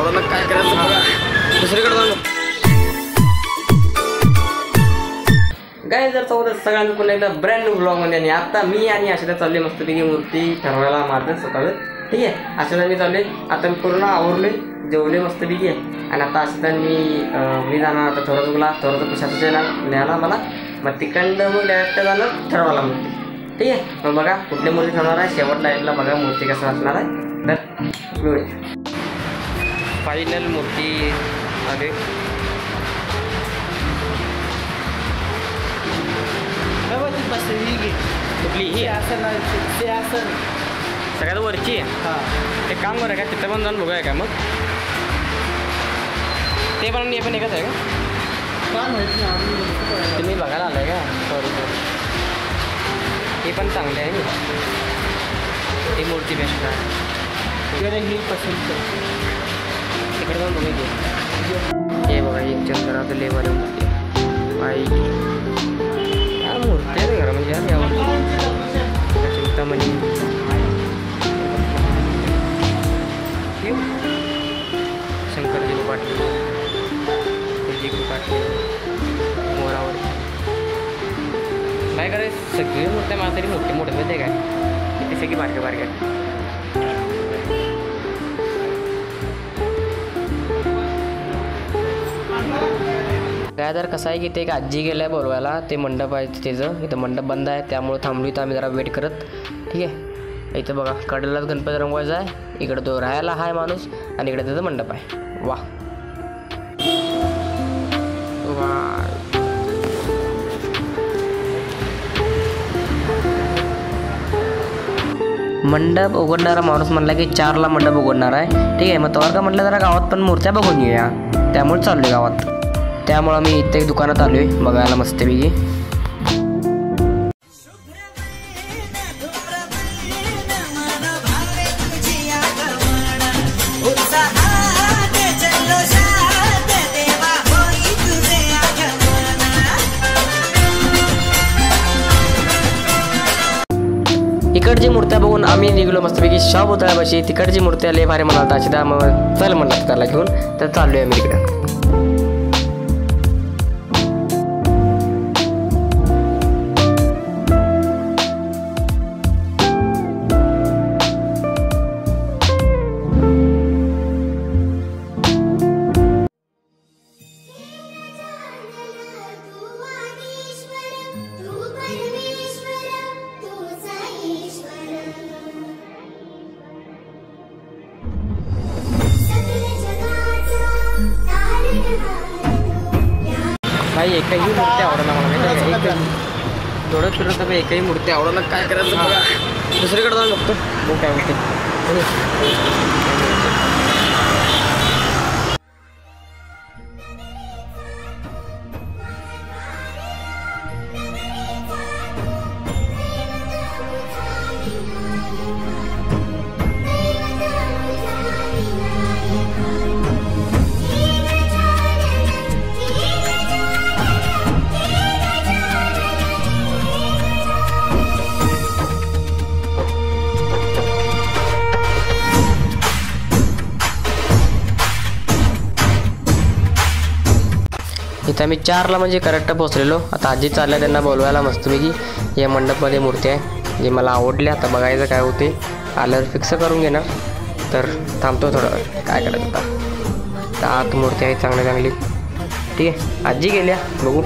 आवडलं काय करायचं दुसरीकडे जाऊन काय जर चौदा सगळ्यांचं पुन्हा एकदा ब्रँड न्यू ब्लॉगमध्ये. आणि आता मी आणि आशिदा चालले मस्तपैकी मूर्ती ठरवायला मारते सकाळी. ठीक आहे, आशिदा मी चालले. आता मी पूर्ण आवरले, जेवले मस्तपैकी आहे. आणि आता आशिदा मी जाणार आता थोडं कशाचं न्यायला मला. मग तिकडं मग डायरेक्ट जाणं ठरवायला मूर्ती. ठीक आहे, मग बघा कुठली मूर्ती ठरवणार आहे. शेवट लाईटला बघा मूर्ती कसं असणार आहे. तर मिळूया. फायनल मूर्ती आले. कुठली ही आसन सगळ्यात वरची आहे. हां, ते काम करूया का तिथं पण जाऊन बघूया का. मग ते पण मी पण एकच आहे का तुम्ही बघायला आलाय का. सॉरी हे पण चांगले आहे ना, ही मूर्ती बेस्ट आहे. ही पसंत तिकडे जाऊन बघायची. हे बघा एक चंद्राचं लेवल मूर्ती आई मूर्ती आहे घरा म्हणजे चिंतामणी शंकरजी पाटील पाटील मोरावर काय करायचं. सगळी मूर्त्या मला तरी मोठे मोठे माहिती काय किती सगळी बारक्या बारक्या. काय तर कसं आहे की ते एक आजी गेलं आहे बोलवायला. ते मंडप आहे त्याचं, इथं मंडप बंद आहे त्यामुळे थांबलो. इथं आम्ही जरा वेट करत. ठीक आहे, इथं बघा कडेलाच गणपती रंगवायचा आहे. इकडं तो राहायला आहे माणूस आणि इकडे त्याचं मंडप आहे. वा मंडप उघडणारा माणूस म्हणला की 4ला मंडप उघडणार आहे. ठीक आहे, मग तोवर का म्हटलं जरा गावात पण मूर्त्या बघून येऊया. त्यामुळे चाललो आहे गावात. त्यामुळं मी इथे एक दुकानात आलो आहे बघायला मस्तपैकी. इकडची मूर्त्या बघून आम्ही निघलो मस्तपैकी शाहू पुतळ्यापाशी. तिकडची मूर्ती आली भारी म्हणाल अशी मग चल म्हणला त्याला घेऊन. तर चाललो आहे आम्ही इकडे. भाई एकही मूर्ती आवडला मला माहिती आहे. थोडं फिरत तर एकही मूर्ती आवडला काय करायचं. दुसरीकडे जाऊन बघतो बघ काय होते. इथं आम्ही 4ला म्हणजे करेक्ट पोचलेलो. आता आजी चालल्या त्यांना बोलवायला मस्तपैकी. या मंडपमध्ये मूर्ती आहे जी मला आवडली. आता बघायचं काय होते. आल्यावर फिक्स करून घेणार. तर थांबतो थोडं काय करायचं आता. आत मूर्ती आहे चांगली चांगली. ठीक आहे, आजी गेल्या बघू.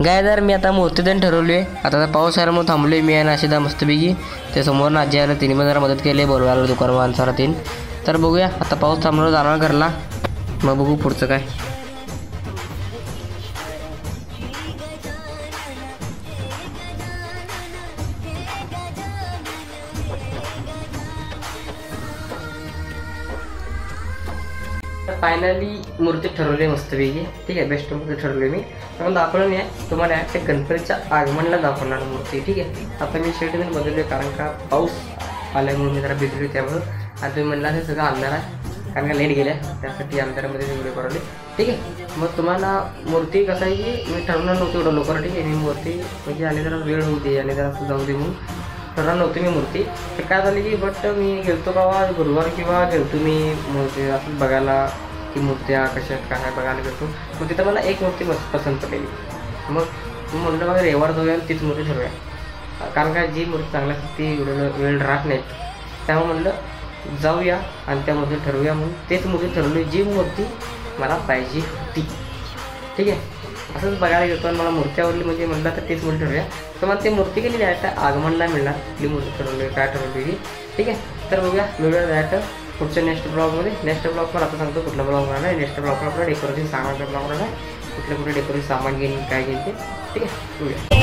गायदार मी आता मूर्ती देऊन ठरवली आहे. आता पाऊस आला म्हणून थांबलो आहे मी आणि आशिदा मस्तपैकी. ते समोर आजी आलं तिने पण जरा मदत केली बोलवायला दुकान माणसाला तीन. तर बघूया आता पाऊस थांबलो जाणार घरला. मग बघू पुढचं काय. फायनली मूर्ती ठरवली मस्तपैकी. ठीक आहे, बेस्ट मूर्ती ठरवली मी. पण दाखवलं नाही आहे तुम्हाला त्या गणपतीच्या आगमनाला दाखवणार मूर्ती. ठीक आहे, आता मी शेवटी बदलले कारण का पाऊस आल्यामुळे मी जरा बिझी होते त्यामुळे. आणि तुम्ही म्हणला हे सगळं अंधार आहे कारण का लाईट गेल्या, त्यासाठी अंधारामध्ये व्हिडिओ बनवले. ठीक आहे. मग तुम्हाला मूर्ती कसं आहे की मी ठरवणार नव्हती एवढं लवकर. ठीक आहे. मी मूर्ती म्हणजे आणि जरा वेळ होऊ दे आणि जरा जाऊ दे म्हणून ठरवणार नव्हती मी मूर्ती. तर काय झाली की बट मी गेलतो बाबा गुरुवार किंवा गेलतो मी मूर्ती असं बघायला की मूर्त्या कशा काय बघायला गेलतो. मग तिथं मला एक मूर्ती पसंत पडलेली. मग म्हणलं बघा रविवार जाऊया तीच मूर्ती ठरवूया, कारण का जी मूर्ती चांगल्या ती वेळ राहत नाहीत. त्यामुळे म्हणलं जाऊया आणि त्या मूर्ती ठरवूया म्हणून तेच मूर्ती ठरवली जी मूर्ती मला पाहिजे होती. ठीक आहे. असंच बघायला गेलो आणि मला मूर्ती आवडली म्हणजे म्हटलं तर तेच मूर्ती ठरवूया. तर मला ती मूर्ती केली डायरेक्ट आगमनला मिळणार कुठली मूर्ती ठरवली काय ठरवली. ठीक आहे. तर बघूया मिळूया डायरेक्ट पुढच्या नेक्स्ट ब्लॉगमध्ये. नेक्स्ट ब्लॉग पण आता सांगतो कुठला ब्लॉग होणार आहे. नेक्स्ट ब्लॉगला आपला डेकोरेशन सामानचा ब्लॉग होणार आहे. कुठले डेकोरेशन सामान घेईन काय घेईन ते. ठीक आहे. बघूया.